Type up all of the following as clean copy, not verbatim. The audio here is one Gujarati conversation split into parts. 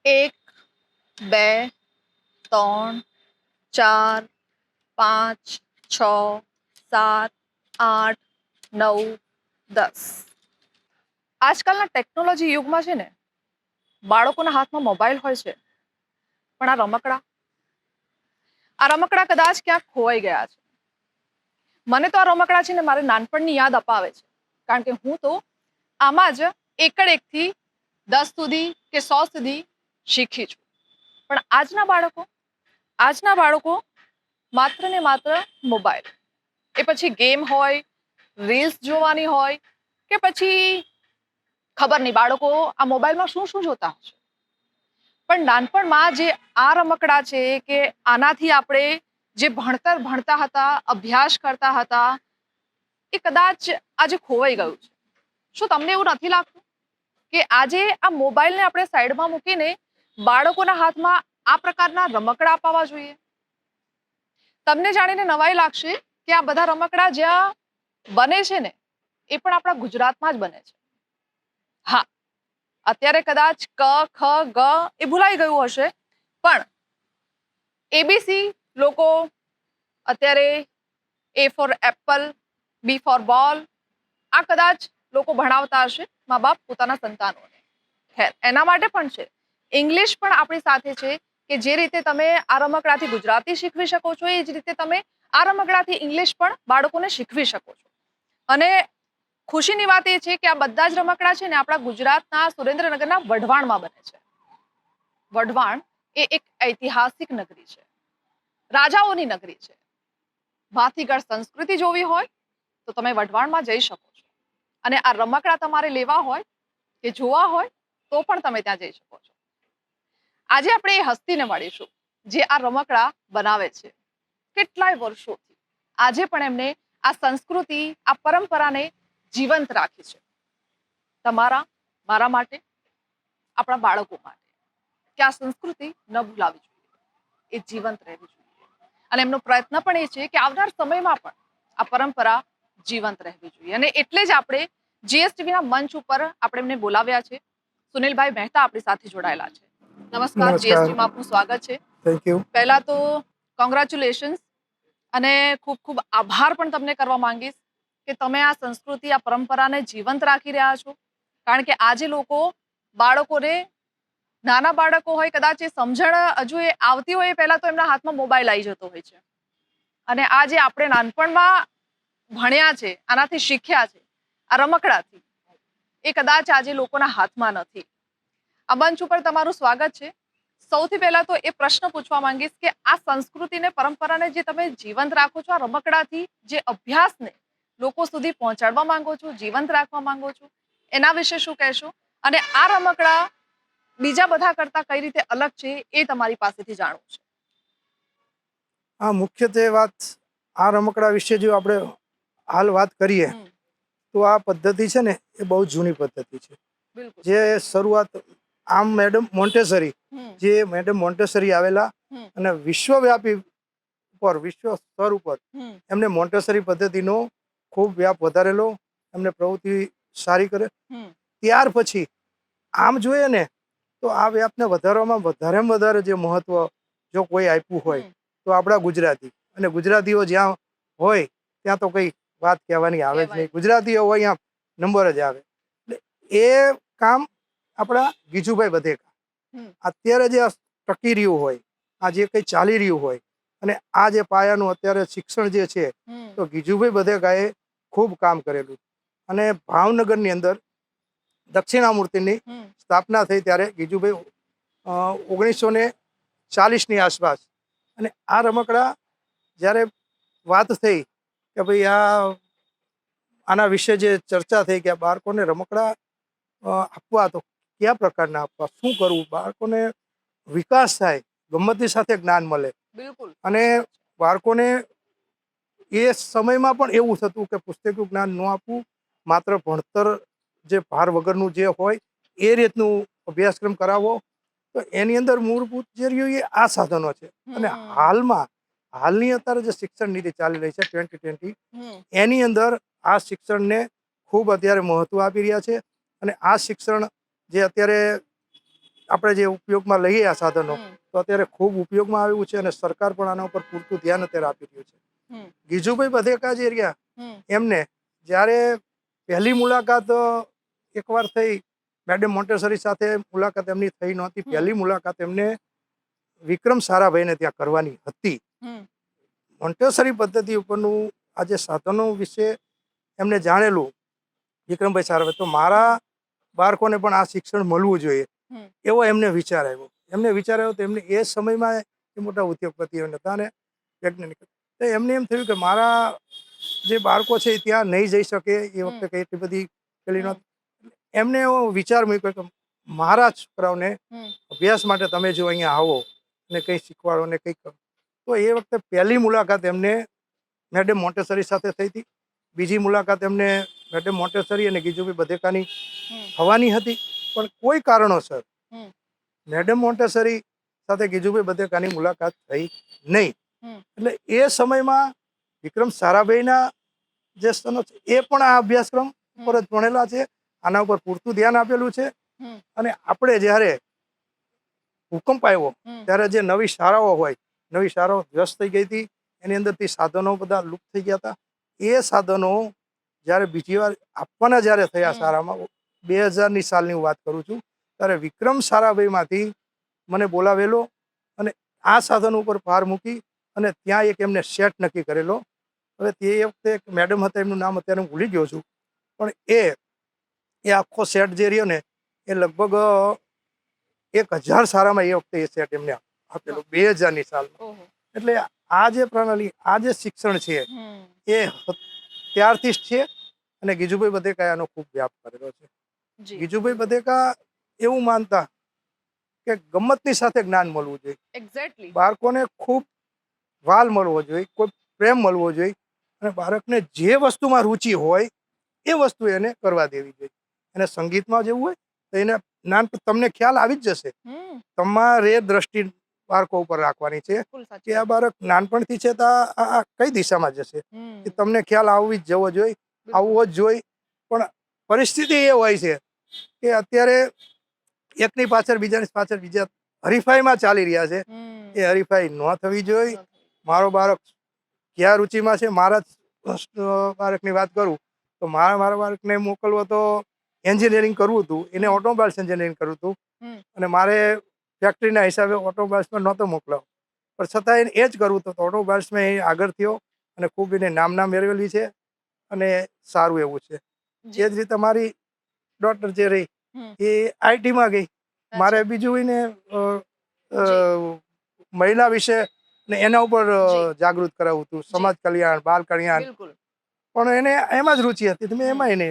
એક, બે, ત્રણ, ચાર, પાંચ, છ, સાત, આઠ, નવ, 10. આજકાલના ટેકનોલોજી યુગમાં છે ને, બાળકોના હાથમાં મોબાઈલ હોય છે, પણ આ રમકડા કદાચ ક્યાંક ખોવાઈ ગયા છે. મને તો આ રમકડા છે ને મારે નાનપણની યાદ અપાવે છે, કારણ કે હું તો આમાં જ એકથી 10 સુધી કે 100 સુધી શીખી છું. પણ આજના બાળકો માત્ર ને માત્ર મોબાઈલ, એ પછી ગેમ હોય, રીલ્સ જોવાની હોય, કે પછી ખબર નહીં બાળકો આ મોબાઈલમાં શું શું જોતા હશે. પણ નાનપણમાં જે આ રમકડા છે કે આનાથી આપણે જે ભણતર ભણતા હતા, અભ્યાસ કરતા હતા, એ કદાચ આજે ખોવાઈ ગયું છે. શું તમને એવું નથી લાગતું કે આજે આ મોબાઈલને આપણે સાઈડમાં મૂકીને બાળકોના હાથમાં આ પ્રકારના રમકડા અપાવવા જોઈએ? તમને જાણીને નવાઈ લાગશે કે આ બધા રમકડા જ્યાં બને છે ને, એ પણ આપણા ગુજરાતમાં જ બને છે. હા, અત્યારે કદાચ ક, ખ, ગ એ ભૂલાઈ ગયું હશે, પણ એબીસી લોકો અત્યારે એ ફોર એપલ, બી ફોર બોલ, આ કદાચ લોકો ભણાવતા હશે મા બાપ પોતાના સંતાનોને. ખેર, એના માટે પણ છે. ઇંગ્લિશ પણ આપણી સાથે છે કે જે રીતે તમે આ રમકડાથી ગુજરાતી શીખવી શકો છો, એ જ રીતે તમે આ રમકડાથી ઇંગ્લિશ પણ બાળકોને શીખવી શકો છો. અને ખુશીની વાત એ છે કે આ બધા જ રમકડા છે ને આપણા ગુજરાતના સુરેન્દ્રનગરના વઢવાણમાં બને છે. વઢવાણ એ એક ઐતિહાસિક નગરી છે, રાજાઓની નગરી છે. ભાતીગળ સંસ્કૃતિ જોવી હોય તો તમે વઢવાણમાં જઈ શકો છો. અને આ રમકડા તમારે લેવા હોય કે જોવા હોય તો પણ તમે ત્યાં જઈ શકો છો. આજે આપણે એ હસ્તીને મળીશું જે આ રમકડા બનાવે છે. કેટલાય વર્ષોથી આજે પણ એમને આ સંસ્કૃતિ, આ પરંપરાને જીવંત રાખી છે. તમારા, મારા માટે, આપણા બાળકો માટે, કે આ સંસ્કૃતિ ન ભૂલાવી જોઈએ, એ જીવંત રહેવી જોઈએ. અને એમનો પ્રયત્ન પણ એ છે કે આવનાર સમયમાં પણ આ પરંપરા જીવંત રહેવી જોઈએ. અને એટલે જ આપણે જીએસટીવીના મંચ ઉપર આપણે એમને બોલાવ્યા છે. સુનિલભાઈ મહેતા આપણી સાથે જોડાયેલા છે. નમસ્કાર, જીએસટીમાં આપનું સ્વાગત છે. Thank you. પહેલા તો કોંગ્રેચ્યુલેશન્સ, અને ખૂબ ખૂબ આભાર પણ તમને કરવા માંગીશ કે તમે આ સંસ્કૃતિ, આ પરંપરાને જીવંત રાખી રહ્યા છો. કારણ કે આજે લોકો બાળકોને, નાના બાળકો હોય, કદાચ એ સમજણ હજુ એ આવતી હોય, પહેલા તો એમના હાથમાં મોબાઈલ આવી જતો હોય છે. અને આ જે આપણે નાનપણમાં ભણ્યા છે, આનાથી શીખ્યા છે, આ રમકડાથી, એ કદાચ આજે લોકોના હાથમાં નથી. આ મંચ ઉપર તમારું સ્વાગત છે. સૌથી પહેલા તો એ પ્રશ્ન પૂછવા માંગીશ કે આ સંસ્કૃતિને, પરંપરાને જે તમે જીવંત રાખો છો, આ રમકડાથી જે અભ્યાસને લોકો સુધી પહોંચાડવા માંગો છો, જીવંત રાખવા માંગો છો, એના વિશે શું કહેશો? અને આ રમકડા બીજા બધા કરતા કઈ રીતે અલગ છે એ તમારી પાસેથી જાણવું છે. આ મુખ્યત્વે વાત આ રમકડા વિશે જો આપણે હાલ વાત કરીએ તો આ પદ્ધતિ છે ને એ બહુ જૂની પદ્ધતિ છે. બિલકુલ. જે શરૂઆત આમ મેડમ મોન્ટેસરી, જે મેડમ મોન્ટેસરી આવેલા અને વિશ્વવ્યાપી ઉપર, વિશ્વ સ્તર ઉપર એમને મોન્ટેસરી પદ્ધતિનો ખૂબ વ્યાપ વધારેલો, એમને પ્રવૃત્તિ સારી કરે. ત્યાર પછી આમ જોઈએ ને તો આ વ્યાપને વધારવામાં વધારેમાં વધારે જે મહત્વ જો કોઈ આપ્યું હોય તો આપણા ગુજરાતી. અને ગુજરાતીઓ જ્યાં હોય ત્યાં તો કઈ વાત કહેવાની આવે જ નહીં. ગુજરાતીઓ હોય ત્યાં નંબર જ આવે. એટલે એ કામ આપણા ગીજુભાઈ બધેકા અત્યારે જે ટકી રહ્યું હોય, આ જે કંઈ ચાલી રહ્યું હોય, અને આ જે પાયાનું અત્યારે શિક્ષણ જે છે, તો ગીજુભાઈ બધેકાએ ખૂબ કામ કરેલું. અને ભાવનગરની અંદર દક્ષિણામૂર્તિની સ્થાપના થઈ ત્યારે ગીજુભાઈ 1940ની આસપાસ. અને આ રમકડા જ્યારે વાત થઈ કે ભાઈ આના વિશે જે ચર્ચા થઈ કે બાળકોને રમકડા આપવા તો કયા પ્રકારના આપવા, શું કરવું, બાળકોને વિકાસ થાય, ગમ્મતની સાથે જ્ઞાન મળે. બિલકુલ. અને બાળકોને એ સમયમાં પણ એવું થતું કે પુસ્તકીય જ્ઞાન ન આપવું, માત્ર ભણતર જે ભાર વગરનું જે હોય એ રીતનું અભ્યાસક્રમ કરાવવો. તો એની અંદર મૂળભૂત જે રહ્યું એ આ સાધનો છે. અને હાલની અત્યારે જે શિક્ષણ નીતિ ચાલી રહી છે 2020, એની અંદર આ શિક્ષણને ખૂબ અત્યારે મહત્વ આપી રહ્યા છે. અને આ શિક્ષણ જે અત્યારે આપણે જે ઉપયોગમાં લઈએ આ સાધનો હમ, તો અત્યારે ખૂબ ઉપયોગમાં આવ્યું છે અને સરકાર પણ આના ઉપર પૂરતું ધ્યાન અત્યારે આપી રહ્યું છે. હમ, ગીજુભાઈ બધેકા જે રહ્યા હમ, એમને જ્યારે પહેલી મુલાકાત એકવાર થઈ, મેડમ મોન્ટેસરી સાથે મુલાકાત એમની થઈ નહોતી. પહેલી મુલાકાત એમને વિક્રમ સારાભાઈને ત્યાં કરવાની હતી. હમ, મોન્ટેસરી પદ્ધતિ ઉપરનું આજે સાધનો વિશે એમને જાણેલું વિક્રમભાઈ સારાભાઈ, તો મારા બાળકોને પણ આ શિક્ષણ મળવું જોઈએ હમ, એવો એમને વિચાર આવ્યો. તો એમને એ સમયમાં એ મોટા ઉદ્યોગપતિઓ હતા અને વૈજ્ઞાનિક, તો એમને એમ થયું કે મારા જે બાળકો છે એ ત્યાં નહીં જઈ શકે. એ વખતે કઈ એટલી બધી પેલી નહોતી. એમને એવો વિચાર મૂક્યો કે મારા છોકરાઓને હમ, અભ્યાસ માટે તમે જો અહીંયા આવો અને કંઈ શીખવાડો ને કંઈક કરો. તો એ વખતે પહેલી મુલાકાત એમને મેડમ મોન્ટેસરી સાથે થઈ હતી. બીજી મુલાકાત એમને મેડમ મોન્ટેસરી અને ગીજુભાઈ બધેકાની હમ, થવાની હતી, પણ કોઈ કારણોસર હમ, મેડમ મોન્ટેસરી સાથે ગીજુભાઈ બધેકાની મુલાકાત થઈ નહીં. હમ, એટલે એ સમયમાં વિક્રમ સારાભાઈના જે સ્તનો છે એ પણ આ અભ્યાસક્રમ ઉપર જ ભણેલા છે, આના ઉપર પૂરતું ધ્યાન આપેલું છે. હમ, અને આપણે જ્યારે ભૂકંપ આવ્યો હમ, ત્યારે જે નવી શાળાઓ હોય, નવી શાળાઓ ધ્વસ્ત થઈ ગઈ હતી, એની અંદરથી સાધનો બધા લુપ્ત થઈ ગયા હતા. એ સાધનો જ્યારે બીજી વાર આપવાના જ્યારે થયા શાળામાં, 2000ની સાલની હું વાત કરું છું, ત્યારે વિક્રમ સારાભાઈમાંથી મને બોલાવેલો અને આ સાધનો ઉપર ભાર મૂકી અને ત્યાં એક એમને સેટ નક્કી કરેલો. હવે તે વખતે એક મેડમ હતા, એમનું નામ અત્યારે હું ભૂલી ગયો છું, પણ એ આખો સેટ જે રહ્યો ને એ લગભગ 1000 શાળામાં એ વખતે એ સેટ એમને આપેલો 2000ની સાલમાં. ઓહો, એટલે આ જે પ્રણાલી, આ જે શિક્ષણ છે હમ, એ ત્યારથી જ છે અને ગીજુભાઈ બધેકાએ આનો ખૂબ વ્યાપ કરેલો છે. જી, ગીજુભાઈ બધેકા એવું માનતા કે ગમ્મતની સાથે જ્ઞાન મળવું જોઈએ, એક્ઝેક્ટલી, બાળકોને ખૂબ વાલ મળવો જોઈએ, કોઈ પ્રેમ મળવો જોઈએ અને બાળકને જે વસ્તુમાં રુચિ હોય એ વસ્તુ એને કરવા દેવી જોઈએ. એને સંગીતમાં જવું હોય તો એને તમને ખ્યાલ આવી જ જશે. હમ, તમારે દ્રષ્ટિ બાળકો ઉપર રાખવાની છે બિલકુલ સાચી કે આ વાત. બાળક નાનપણથી છે તો આ કઈ દિશામાં જશે, હમ, એ તમને ખ્યાલ આવવી જ જવો જોઈએ, બિલકુલ. આવવો જ જોઈએ. પણ પરિસ્થિતિ એ હોય છે કે અત્યારે એકની પાછળ બીજાની પાછળ બીજા હરીફાઈમાં ચાલી રહ્યા છે. હમ, એ હરીફાઈ ન થવી જોઈએ. ન થઈ. મારો બાળક ક્યાં રુચિમાં છે, મારા બાળકની વાત કરું તો મારા બાળકને મોકલવો તો એન્જિનિયરિંગ કરવું હતું, એને ઓટોમોબાઇલ્સ એન્જિનિયરિંગ કરવું હતું હમ, અને મારે ફેક્ટરીના હિસાબે ઓટોમોબાઇલ્સમાં નહોતો મોકલાવ, પણ છતાં એને એ જ કરવું હતું. તો ઓટોમોબાઇલ્સમાં એ આગળ થયો અને ખૂબ એને નામના મેળવેલી છે અને સારું એવું છે. એ જી, જ રીતે મારી ડોટર જે રહી હમ, એ આઈટીમાં ગઈ. મારે અચ્છા, બીજું એને જી, મહિલા વિશે ને એના ઉપર જી, જાગૃત કરાવવું હતું, જી, સમાજ કલ્યાણ, બાલ કલ્યાણ, બિલકુલ, પણ એને એમાં જ રુચિ હતી તો મેં હમ, એમાં એને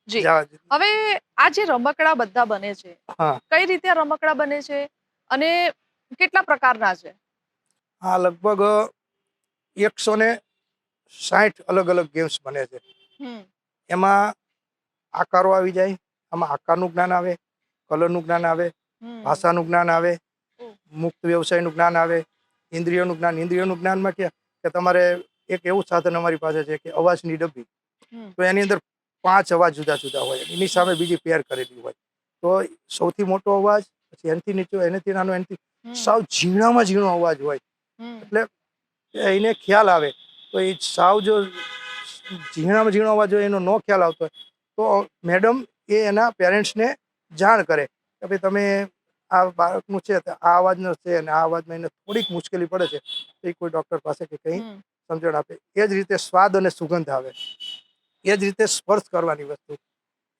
જી. જવા દીધી. હવે આ જે રમકડા બધા બને છે, હા, કઈ રીતે આ રમકડા બને છે અને કેટલા પ્રકારના છે? આ લગભગ 160 અલગ અલગ ગેમ્સ બને છે. હમ, એમાં આકારો આવી જાય, આમાં આકારનું જ્ઞાન આવે, કલરનું જ્ઞાન આવે, હમ, ભાષાનું જ્ઞાન આવે, ઓહ, મુક્ત વ્યવસાયનું જ્ઞાન આવે, ઇન્દ્રિયોનું જ્ઞાન. ઇન્દ્રિયોનું જ્ઞાનમાં કે તમારે એક એવું સાધન અમારી પાસે છે કે અવાજની ડબ્બી, હમ, તો એની અંદર 5 અવાજ જુદા જુદા હોય, એની સામે બીજી પેર કરેલી હોય. તો સૌથી મોટો અવાજ, પછી એનાથી નીચો, એનાથી નાનો, એનાથી હમ, સાવ ઝીણામાં ઝીણો અવાજ હોય. હમ, એટલે એને ખ્યાલ આવે તો એ સાવ જો ઝીણામાં ઝીણો અવાજ હોય એનો ન ખ્યાલ આવતો હોય તો મેડમ એ એના પેરેન્ટ્સને જાણ કરે કે ભાઈ તમે આ બાળકનું છે તો આ અવાજનો છે અને આ અવાજમાં એને થોડીક મુશ્કેલી પડે છે, તો એ કોઈ ડૉક્ટર પાસે કે કંઈ હમ, સમજણ આપે. એ જ રીતે સ્વાદ અને સુગંધ આવે, એ જ રીતે સ્પર્શ કરવાની વસ્તુ,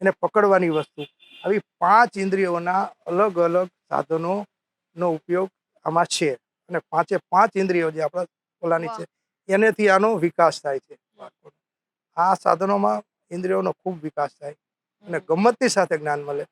એને પકડવાની વસ્તુ, આવી 5 ઇન્દ્રિયોના અલગ અલગ સાધનોનો ઉપયોગ આમાં છે. અને 5 ઇન્દ્રિયો જે આપણા ઓલાની વાહ, છે એનેથી આનો વિકાસ થાય છે બાળકોનો. આ સાધનોમાં ઇન્દ્રિયોનો ખૂબ વિકાસ થાય અને હમ. ગમ્મતની સાથે જ્ઞાન મળે.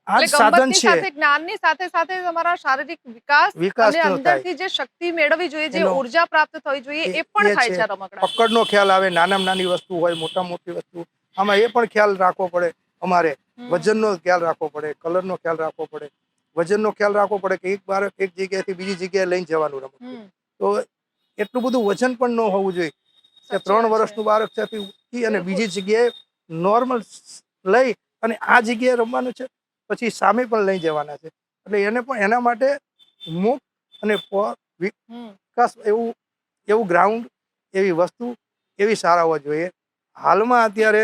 આ જ એટલે સાધન ગમ્મતની છે, સાથે જ્ઞાનની સાથે સાથે તમારા શારીરિક વિકાસ વિકાસ અને નો થાય અંદરથી જે શક્તિ મેળવવી જોઈએ, જે એનો ઊર્જા પ્રાપ્ત થવી જોઈએ, એ પણ એ થાય છે. છે આ રમકડા. પકડનો ખ્યાલ આવે, નાનામાં નાની વસ્તુ હોય, મોટા મોટી વસ્તુ. આમાં એ પણ ખ્યાલ રાખવો પડે અમારે, હમ, વજનનો ખ્યાલ રાખવો પડે, કલરનો ખ્યાલ રાખવો પડે, વજનનો ખ્યાલ રાખવો પડે કે એક બાળક એક જગ્યાએથી બીજી જગ્યાએ લઈને જવાનું રમકડું, હમ, તો એટલું બધું વજન પણ ન હોવું જોઈએ કે સાચી 3 વાત છે, વર્ષનું બાળક છે ઉઠી અને બિલકુલ, બીજી જગ્યાએ નોર્મલ લઈ અને આ જગ્યાએ રમવાનું છે, પછી સામે પણ લઈ જવાના છે. એટલે એને પણ એના માટે મુક્ત અને વિકાસ એવું ગ્રાઉન્ડ, એવી વસ્તુ, એવી શાળાઓ જોઈએ. હાલમાં અત્યારે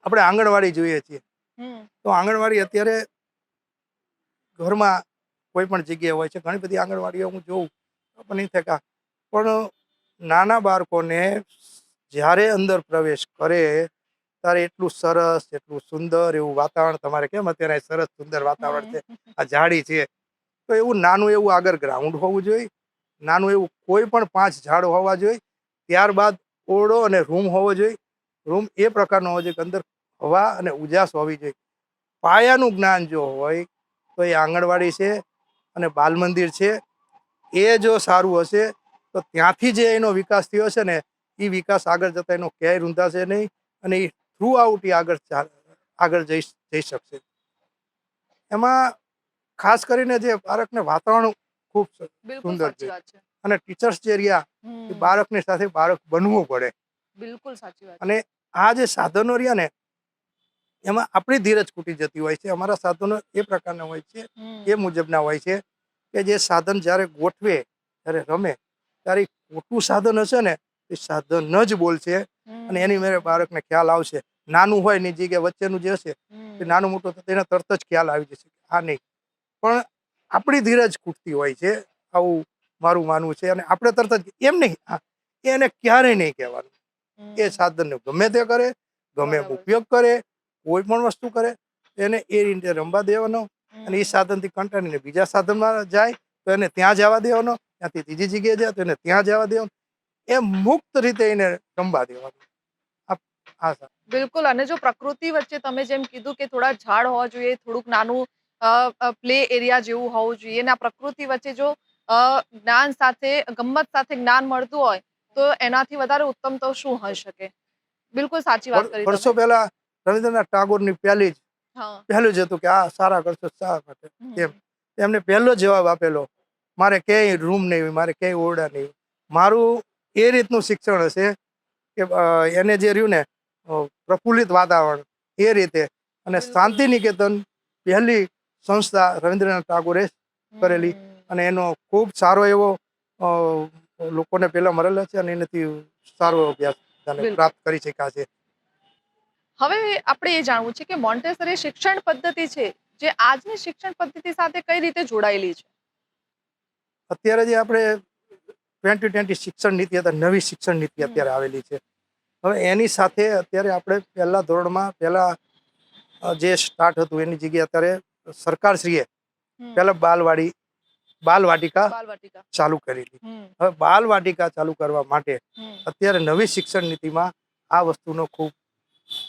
આપણે આંગણવાડી જોઈએ છીએ, તો આંગણવાડી અત્યારે ઘરમાં કોઈ પણ જગ્યાએ હોય છે. ઘણી બધી આંગણવાડીઓ હું જોઉં પણ નહીં થકા, પણ નાના બાળકોને જ્યારે અંદર પ્રવેશ કરે ત્યારે એટલું સરસ, એટલું સુંદર એવું વાતાવરણ, તમારે કેમ અત્યારે સરસ સુંદર વાતાવરણ છે, આ ઝાડી છે, તો એવું નાનું એવું આગળ ગ્રાઉન્ડ હોવું જોઈએ. નાનું એવું કોઈ પણ 5 ઝાડ હોવા જોઈએ. ત્યારબાદ ઓરડો અને રૂમ હોવો જોઈએ. રૂમ એ પ્રકારનો હોવો જોઈએ કે અંદર હવા અને ઉજાસ હોવી જોઈએ. પાયાનું જ્ઞાન જો હોય તો એ આંગણવાડી છે અને બાલ મંદિર છે. એ જો સારું હશે તો ત્યાંથી જે એનો વિકાસ થયો છે ને, એ વિકાસ આગળ જતા એનો ક્યાંય રૂંધાશે નહીં અને એ થ્રુ આઉટ આગળ જઈ શકશે. એમાં ખાસ કરીને જે બાળકને વાતાવરણ ખૂબ સુંદર છે અને ટીચર્સ જે રહ્યા એ બાળકની સાથે બાળક બનવું પડે. બિલકુલ સાચી વાત. અને આ જે સાધનો રહ્યા ને, એમાં આપણી ધીરજ ખૂટી જતી હોય છે. અમારા સાધનો એ પ્રકારના હોય છે, એ મુજબના હોય છે કે જે સાધન જ્યારે ગોઠવે, જ્યારે રમે, ત્યારે ખોટું સાધન હશે ને, એ સાધન જ બોલશે અને એની મેરે બાળકને ખ્યાલ આવશે. નાનું હોય ની જગ્યાએ વચ્ચેનું જે હશે એ નાનું મોટું તેને તરત જ ખ્યાલ આવી જશે, આ નહીં. પણ આપણી ધીરજ ખૂટતી હોય છે, આવું મારું માનવું છે. અને આપણે તરત જ એમ નહીં, એને ક્યારેય નહીં કહેવાનું. એ સાધનને ગમે તે કરે, ગમે એમ ઉપયોગ કરે, કોઈ પણ વસ્તુ કરે, એને એ રીતે રમવા દેવાનો. અને એ સાધનથી કંટાળીને બીજા સાધનમાં જાય તો એને ત્યાં જવા દેવાનો, ત્યાંથી ત્રીજી જગ્યાએ જાય તો એને ત્યાં જવા દેવાનું. એ મુક્ત રીતે એને રમવા દેવાનું. બિલકુલ. અને જો પ્રકૃતિ વચ્ચે તમે જેમ કીધું કે થોડા ઝાડ હોવા જોઈએ, થોડુંક નાનું પ્લે એરિયા જેવું હોવું જોઈએ, અને આ પ્રકૃતિ વચ્ચે જો જ્ઞાન સાથે, ગમ્મત સાથે જ્ઞાન મળતું હોય તો એનાથી વધારે ઉત્તમ તો શું હોઈ શકે. બિલકુલ સાચી વાત કરી વર્ષો તમે. પહેલા રવિન્દ્રનાથ ટાગોરની પહેલું જ હતું કે આ સારા કરશો સારા માટે. એમને પહેલો જવાબ આપેલો, મારે ક્યાંય રૂમ નહીં હોય, મારે ક્યાંય ઓરડા નહીં. મારું એ રીતનું શિક્ષણ હશે કે એને જે રહ્યું ને પ્રફુલ્લિત વાતાવરણ એ રીતે. અને શાંતિ નિકેતન પહેલી સંસ્થા રવિન્દ્રનાથ ટાગોરે કરેલી અને એનો ખૂબ સારો એવો લોકોને પહેલા મળેલા છે અને એનાથી સારો અભ્યાસ પ્રાપ્ત કરી શક્યા છે. હવે આપણે એ જાણવું છે કે મોન્ટેસરી શિક્ષણ પદ્ધતિ છે જે આજની શિક્ષણ પદ્ધતિ સાથે કઈ રીતે જોડાયેલી છે. અત્યારે જે આપણે 2020 શિક્ષણ નીતિ, નવી શિક્ષણ નીતિ અત્યારે આવેલી છે. હવે એની સાથે અત્યારે આપણે પહેલા ધોરણમાં જે સ્ટાર્ટ હતું એની જગ્યાએ અત્યારે સરકારશ્રીએ પહેલા બાલવાટિકા ચાલુ કરેલી. હવે બાલવાટિકા ચાલુ કરવા માટે અત્યારે નવી શિક્ષણ નીતિમાં આ વસ્તુનો ખૂબ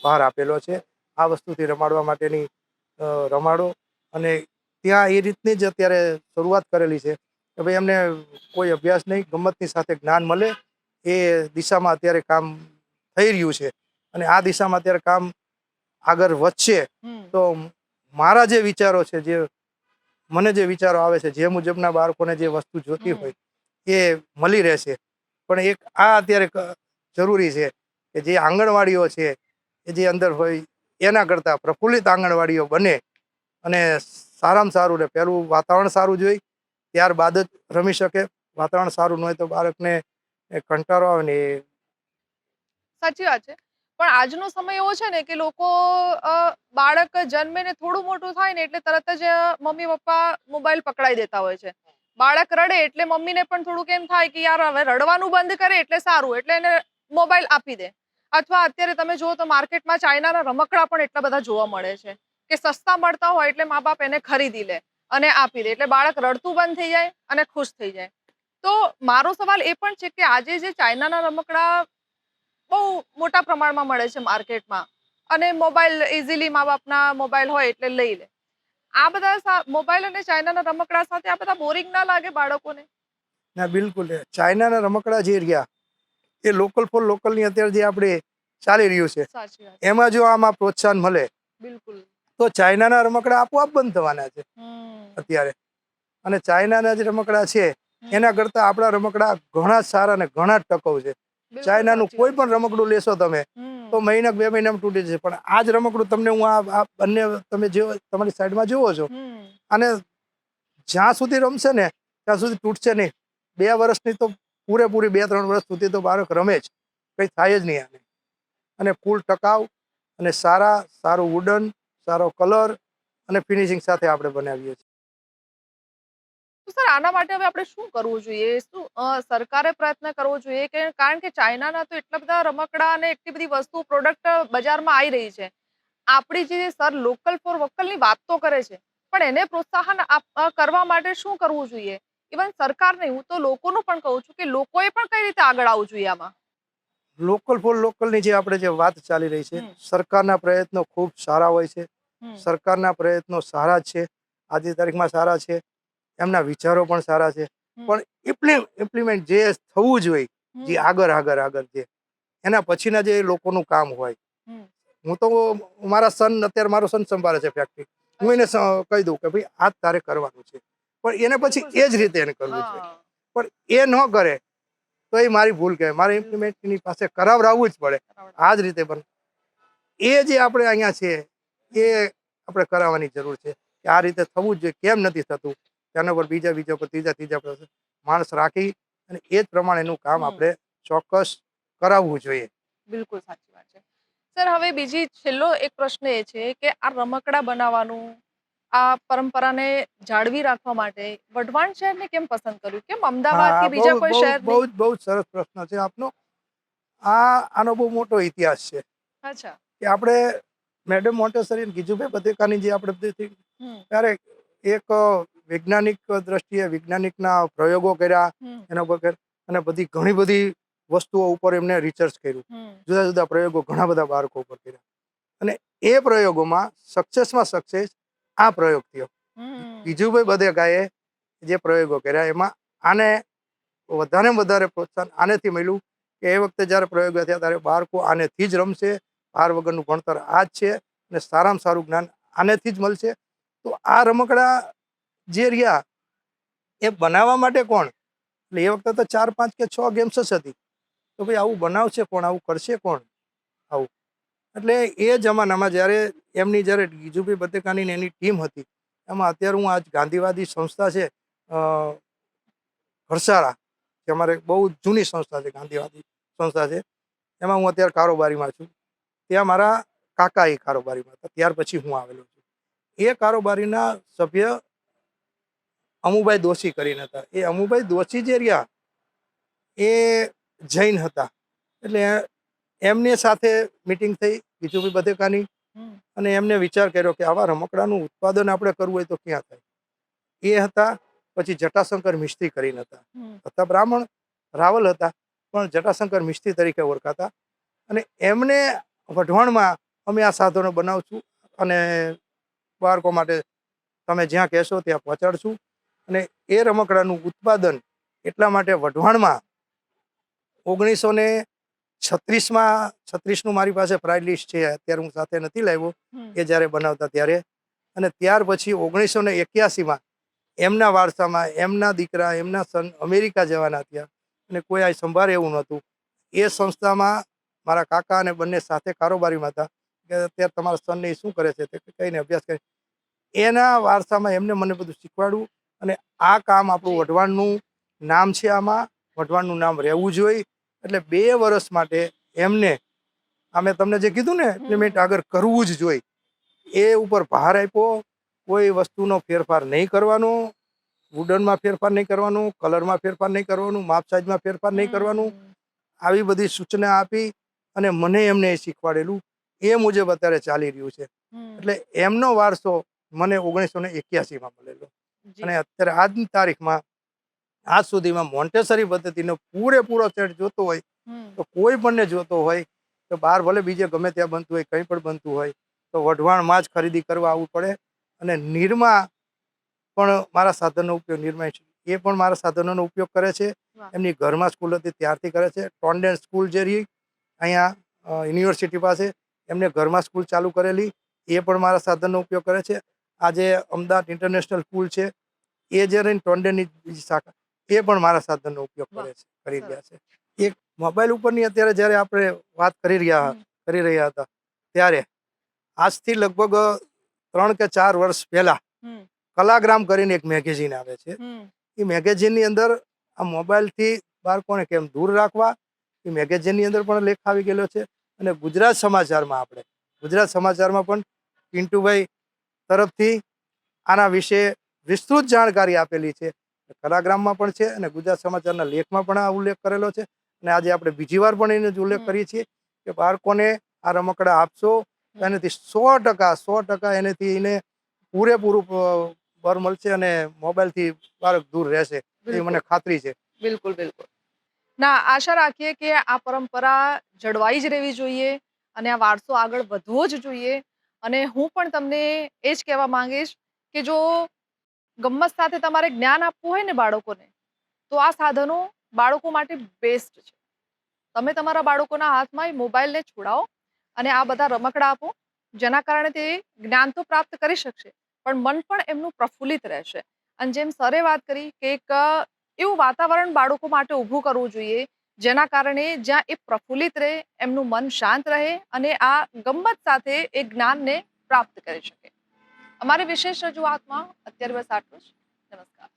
ભાર આપેલો છે. આ વસ્તુથી રમાડવા માટેની રમાડો, અને ત્યાં એ રીતની જ અત્યારે શરૂઆત કરેલી છે કે ભાઈ એમને કોઈ અભ્યાસ નહીં, ગમ્મતની સાથે જ્ઞાન મળે, એ દિશામાં અત્યારે કામ થઈ રહ્યું છે. અને આ દિશામાં અત્યારે કામ આગળ વધશે તો મારા જે વિચારો છે, મને જે વિચારો આવે છે, જે મુજબના બાળકોને જે વસ્તુ જોતી હોય એ મળી રહેશે. પણ એક આ અત્યારે જરૂરી છે કે જે આંગણવાડીઓ છે એ જે અંદર હોય એના કરતાં પ્રફુલ્લિત આંગણવાડીઓ બને અને સારામાં સારું રહે. પહેલું વાતાવરણ સારું જોઈ, ત્યારબાદ જ રમી શકે. વાતાવરણ સારું ન હોય તો બાળકને કંટાળો આવે ને. સાચી વાત છે. પણ આજનો સમય એવો છે ને કે લોકો બાળક જન્મે ને થોડું મોટું થાય ને એટલે તરત જ મમ્મી પપ્પા મોબાઈલ પકડાઈ દેતા હોય છે. બાળક રડે એટલે મમ્મીને પણ થોડુંક એમ થાય કે યાર હવે રડવાનું બંધ કરે એટલે સારું, એટલે એને મોબાઈલ આપી દે. અથવા અત્યારે તમે જુઓ તો માર્કેટમાં ચાઇનાના રમકડા પણ એટલા બધા જોવા મળે છે કે સસ્તા મળતા હોય એટલે મા બાપ એને ખરીદી લે અને આપી દે, એટલે બાળક રડતું બંધ થઈ જાય અને ખુશ થઈ જાય. તો મારો સવાલ એ પણ છે કે આજે જે ચાઇનાના રમકડા બહુ મોટા પ્રમાણમાં મળે છે માર્કેટમાં, અને મોબાઈલ ઇઝીલી મા બાપના મોબાઈલ હોય એટલે લઈ લે. આ બધા મોબાઈલ અને ચાઇનાના રમકડા સાથે આ બધા બોરિંગ ના લાગે બાળકોને? ના, બિલકુલ. ચાઇનાના રમકડા જે રહ્યા એ લોકલ ફોર લોકલની અત્યારે જે આપણે ચાલી રહ્યું છે એમાં જો આમાં પ્રોત્સાહન મળે તો ચાઇનાના રમકડા આપોઆપ બંધ થવાના છે અત્યારે. અને ચાઇનાના જે રમકડા છે એના કરતાં આપણા રમકડા ઘણા સારા અને ઘણા ટકાઉ છે. ચાઇનાનું કોઈ પણ રમકડું લેશો તમે તો મહિના 2 મહિનામાં તૂટી જશે, પણ આ જ રમકડું તમને હું આ બંને તમે જે તમારી સાઈડમાં જુઓ છો, અને જ્યાં સુધી રમશે ને ત્યાં સુધી તૂટશે નહીં. 2 વર્ષની તો પૂરેપૂરી 2-3 વર્ષ સુધી તો બાળક રમે જ, કંઈ થાય જ નહીં આને. અને ફૂલ ટકાઉ અને સારું વુડન, સારો કલર અને ફિનિશિંગ સાથે આપણે બનાવીએ છીએ. તો સર આના માટે હવે આપણે શું કરવું જોઈએ? શું સરકારે પ્રયત્ન કરવો જોઈએ? કે કારણ કે ચાઇનાના તો એટલા બધા રમકડા અને એટલી બધી વસ્તુ પ્રોડક્ટ બજારમાં આવી રહી છે. આપણી જે સર લોકલ ફોર વોકલની વાત તો કરે છે, પણ એને પ્રોત્સાહન કરવા માટે શું કરવું જોઈએ? ઇવન સરકાર નહીં, હું તો લોકોનું પણ કહું છું કે લોકોએ પણ કઈ રીતે આગળ આવવું જોઈએ આમાં? લોકલ ફોર લોકલની જે આપણે જે વાત ચાલી રહી છે, સરકારના પ્રયત્નો ખૂબ સારા હોય છે. સરકારના પ્રયત્નો સારા જ છે, આજની તારીખમાં સારા છે, એમના વિચારો પણ સારા છે. પણ ઇમ્પ્લિમેન્ટ જે થવું જોઈએ, જે આગળ જે એના પછીના જે લોકોનું કામ હોય. હું તો અત્યારે મારો સન સંભાળે છે ફેક્ટરી. હું એને કહી દઉં કે ભાઈ આ તારે કરવાનું છે, પણ એને પછી એ જ રીતે એને કરવું છે. પણ એ ન કરે તો એ મારી ભૂલ કહેવાય. મારે ઇમ્પ્લિમેન્ટ એની પાસે કરાવડાવવું જ પડે. આ જ રીતે પણ એ જે આપણે અહીંયા છે એ આપણે કરાવવાની જરૂર છે કે આ રીતે થવું જ જોઈએ. કેમ નથી થતું તેના પર બીજા પર ત્રીજા પર માણસ રાખી અને એ જ પ્રમાણેનું કામ આપણે ચોક્કસ કરાવવું જોઈએ. બિલકુલ સાચી વાત છે. સર હવે છેલ્લો એક પ્રશ્ન એ છે કે આ રમકડા બનાવવાનું, આ પરંપરાને જાળવી રાખવા માટે વઢવાણ શહેરને કેમ પસંદ કર્યું? કેમ અમદાવાદ કે બીજા કોઈ શહેર નહીં? બહુ જ સરસ પ્રશ્ન છે આપનો. આનો બહુ મોટો ઇતિહાસ છે અચ્છા. કે આપણે મેડમ મોન્ટેસરી અને ગીજુભાઈ બધેકાની જે આપણે બધી ત્યારે એક વૈજ્ઞાનિક દ્રષ્ટિએ વૈજ્ઞાનિકના પ્રયોગો કર્યા એના ઉપર અને ઘણી બધી વસ્તુઓ ઉપર એમને રિસર્ચ કર્યું. જુદા જુદા પ્રયોગો ઘણા બધા બાળકો ઉપર કર્યા અને એ પ્રયોગોમાં સક્સેસ આ પ્રયોગ થયો. ગીજુભાઈ બધેકાએ જે પ્રયોગો કર્યા એમાં આને વધારે પ્રોત્સાહન આનેથી મળ્યું કે એ વખતે જ્યારે પ્રયોગો થયા ત્યારે બાળકો આનેથી જ રમશે. ભાર વગરનું ભણતર આ જ છે અને સારામાં સારું જ્ઞાન આનેથી જ મળશે. તો આ રમકડા જે રહ્યા એ બનાવવા માટે કોણ? એટલે એ વખતે તો 4, 5 કે 6 ગેમ્સ જ હતી. તો ભાઈ આવું બનાવશે કોણ? આવું કરશે કોણ? આવું એટલે એ જમાનામાં જ્યારે ગીજુભાઈ બધેકાની એની ટીમ હતી, એમાં અત્યારે હું આજ ગાંધીવાદી સંસ્થા છે હરસાળા, જે અમારે બહુ જૂની સંસ્થા છે, ગાંધીવાદી સંસ્થા છે, એમાં હું અત્યારે કારોબારીમાં છું. ત્યાં મારા કાકા એ કારોબારીમાં હતા, ત્યાર પછી હું આવેલો છું. એ કારોબારીના સભ્ય અમુભાઈ દોશી કરીને હતા. એ અમુભાઈ દોશી જે રહ્યા એ જૈન હતા. એટલે એમની સાથે મિટિંગ થઈ ગીજુભાઈ બધેકાની અને એમને વિચાર કર્યો કે આવા રમકડાનું ઉત્પાદન આપણે કરવું હોય તો ક્યાં થાય. એ હતા. પછી જટાશંકર મિસ્ત્રી કરીને હતા બ્રાહ્મણ, રાવલ હતા, પણ જટાશંકર મિસ્ત્રી તરીકે ઓળખાતા. અને એમને વઢવાણમાં અમે આ સાધનો બનાવશું અને બાળકો માટે તમે જ્યાં કહેશો ત્યાં પહોંચાડશું. અને એ રમકડાનું ઉત્પાદન એટલા માટે વઢવાણમાં 1936નું મારી પાસે પ્રાઇસ લિસ્ટ છે, અત્યારે હું સાથે નથી લાવ્યો, એ જ્યારે બનાવતા ત્યારે. અને ત્યાર પછી 1981માં એમના વારસામાં એમના દીકરા, એમના સન અમેરિકા જવાના થયા અને કોઈ આ સંભાળે એવું નહોતું. એ સંસ્થામાં મારા કાકા અને બંને સાથે કારોબારીમાં હતા કે અત્યારે તમારા સનને શું કરે છે તે કહીને અભ્યાસ કરે. એના વારસામાં એમને મને બધું શીખવાડ્યું અને આ કામ આપણું વઢવાણનું નામ છે, આમાં વઢવાણનું નામ રહેવું જોઈએ. એટલે 2 વર્ષ માટે એમને અમે તમને જે કીધું ને ઇમ્પ્લિમેન્ટ આગળ કરવું જ જોઈએ એ ઉપર ભાર આપ્યો. કોઈ વસ્તુનો ફેરફાર નહીં કરવાનો, વુડનમાં ફેરફાર નહીં કરવાનું, કલરમાં ફેરફાર નહીં કરવાનું, માપ સાઈઝમાં ફેરફાર નહીં કરવાનું, આવી બધી સૂચના આપી અને મને એમને શીખવાડેલું. એ મુજબ અત્યારે ચાલી રહ્યું છે. એટલે એમનો વારસો મને 1981માં મળેલો અને અત્યારે આજની તારીખમાં આજ સુધીમાં મોન્ટેસરી પદ્ધતિનો પૂરેપૂરો સેટ જોતો હોય તો કોઈ પણને જોતો હોય તો બહાર ભલે બીજે ગમે ત્યાં બનતું હોય, કંઈ પણ બનતું હોય તો વઢવાણમાં જ ખરીદી કરવા આવવું પડે. અને નિરમા પણ મારા સાધનનો ઉપયોગ, નિરમા એ પણ મારા સાધનોનો ઉપયોગ કરે છે. એમની ઘરમાં સ્કૂલ હતી ત્યારથી કરે છે. ટોન્ડેન સ્કૂલ જે રહી અહીંયા યુનિવર્સિટી પાસે, એમને ઘરમાં સ્કૂલ ચાલુ કરેલી, એ પણ મારા સાધનનો ઉપયોગ કરે છે. આજે અમદાવાદ ઇન્ટરનેશનલ સ્કૂલ છે એ જે રહીને ટોન્ડેનની બીજી શાખા, એ પણ મારા સાધનનો ઉપયોગ કરી રહ્યા છે. એક મોબાઈલ ઉપરની અત્યારે જ્યારે આપણે વાત કરી રહ્યા હતા ત્યારે આજથી લગભગ 3 કે 4 વર્ષ પહેલા કલાગ્રામ કરીને એક મેગેઝિન આવે છે. એ મેગેઝિનની અંદર આ મોબાઈલથી બાળકોને કેમ દૂર રાખવા એ મેગેઝિનની અંદર પણ લેખ આવી ગયેલો છે. અને ગુજરાત સમાચારમાં પણ પિન્ટુભાઈ તરફથી આના વિશે વિસ્તૃત જાણકારી આપેલી છે. કલાગ્રામમાં પણ છે અને ગુજરાત સમાચારના લેખમાં પણ આ ઉલ્લેખ કરેલો છે. અને આજે આપણે બીજી વાર પણ એને જ ઉલ્લેખ કરીએ છીએ કે બાળકોને આ રમકડા આપશો તો એનાથી 100% એનાથી એને પૂરેપૂરું બળ મળશે અને મોબાઈલથી બાળક દૂર રહેશે એ મને ખાતરી છે. બિલકુલ બિલકુલ. ના, આશા રાખીએ કે આ પરંપરા જળવાઈ જ રહેવી જોઈએ અને આ વારસો આગળ વધવો જ જોઈએ. અને હું પણ તમને એ જ કહેવા માંગીશ કે જો ગમ્મત સાથે તમારે જ્ઞાન આપવું હોય ને બાળકોને, તો આ સાધનો બાળકો માટે બેસ્ટ છે. તમે તમારા બાળકોના હાથમાં એ મોબાઈલને છોડાવો અને આ બધા રમકડા આપો, જેના કારણે તે જ્ઞાન તો પ્રાપ્ત કરી શકશે, પણ મન પણ એમનું પ્રફુલ્લિત રહેશે. અને જેમ સરે વાત કરી કે એક એવું વાતાવરણ બાળકો માટે ઊભું કરવું જોઈએ, જેના કારણે જ્યાં એ પ્રફુલ્લિત રહે, એમનું મન શાંત રહે અને આ ગમ્મત સાથે એ જ્ઞાનને પ્રાપ્ત કરી શકે. અમારી વિશેષ રજૂઆતમાં અત્યારે બસ આટલું જ. નમસ્કાર.